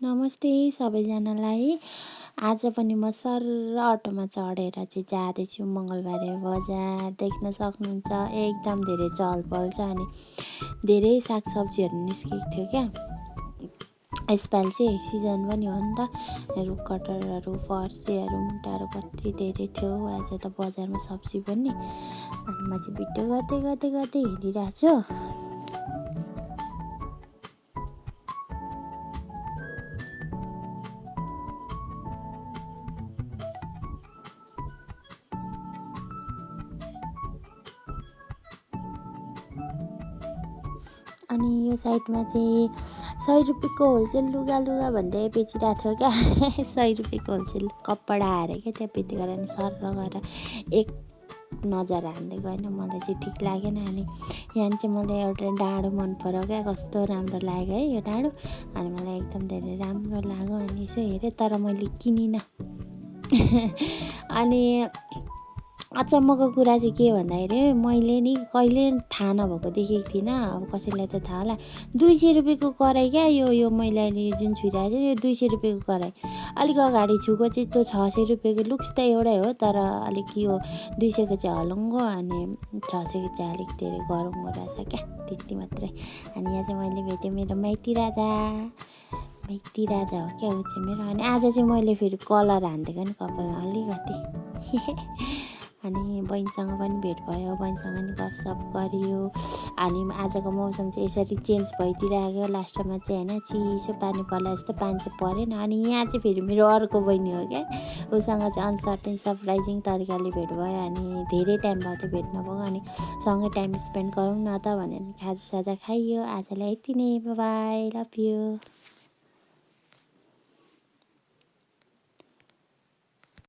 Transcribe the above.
नमस्ते सबैजनालाई। आज पनि म सर्र अटोमा चढेर चाहिँ जाँदैछु मङ्गलबारे बजार। देख्न सक्नुहुन्छ एकदम धेरै चहलपहल छ अनि धेरै सागसब्जीहरू निस्केको थियो क्या। यसपालि चाहिँ सिजन पनि हो नि त। रुखकटहरहरू, फर्सीहरू, मुन्टाहरू कति धेरै थियो। आज त बजारमा सब्जी पनि अनि म चाहिँ भिडियो गर्दै हिँडिरहेको छु। अनि यो साइडमा चाहिँ 100 रुपियाँको होलसेल लुगा भन्दै बेचिरहेको थियो क्या। 100 रुपियाँको होलसेल कपडा अरे क्या। त्यहाँ त्यति गरेर अनि सर्र गएर एक नजर हान्दै गएन। मलाई चाहिँ ठिक लागेन। अनि यहाँ चाहिँ मलाई एउटा डाँडो मन पर्यो क्या। कस्तो राम्रो लाग्यो है यो डाँडो। अनि मलाई एकदम धेरै राम्रो लाग्यो। अनि यसो हेरेँ तर मैले किनिनँ। अनि अचम्मको कुरा चाहिँ के भन्दाखेरि मैले नि कहिले थाहा नभएको देखेको थिइनँ। अब कसैलाई त थाहा होला। 200 रुपियाँको कराई क्या यो मैले अहिले जुन छुइरहेको छु यो 200 रुपियाँको कराई। अलिक अगाडि छुको चाहिँ त्यो 600 रुपियाँको। लुक्स त एउटै हो तर अलिक यो 200को चाहिँ हलुङ्गो अनि 600को चाहिँ अलिक धेरै गरुङ्गो रहेछ क्या। त्यति मात्रै। अनि यहाँ चाहिँ मैले भेटेँ मेरो माइती राजा हो क्या ऊ चाहिँ मेरो। अनि आज चाहिँ मैले फेरि कलर हानिदिएको नि कपालमा अलिकति। अनि बहिनीसँग पनि भेट भयो। बहिनीसँग नि गफसफ गरियो। अनि आजको मौसम चाहिँ यसरी चेन्ज भइदिइरहेको लास्टमा चाहिँ होइन। चिसो पानी पर्ला जस्तो पानी चाहिँ परेन। अनि यहाँ चाहिँ फेरि मेरो अर्को बहिनी हो क्या। उसँग चाहिँ अनसर्टेन सरप्राइजिङ तरिकाले भेट भयो। अनि धेरै टाइम भयो त्यो भेट नभएको। अनि सँगै टाइम स्पेन्ड गरौँ न त भनेर खाजासाजा खाइयो। आजलाई यति नै। By by, love you.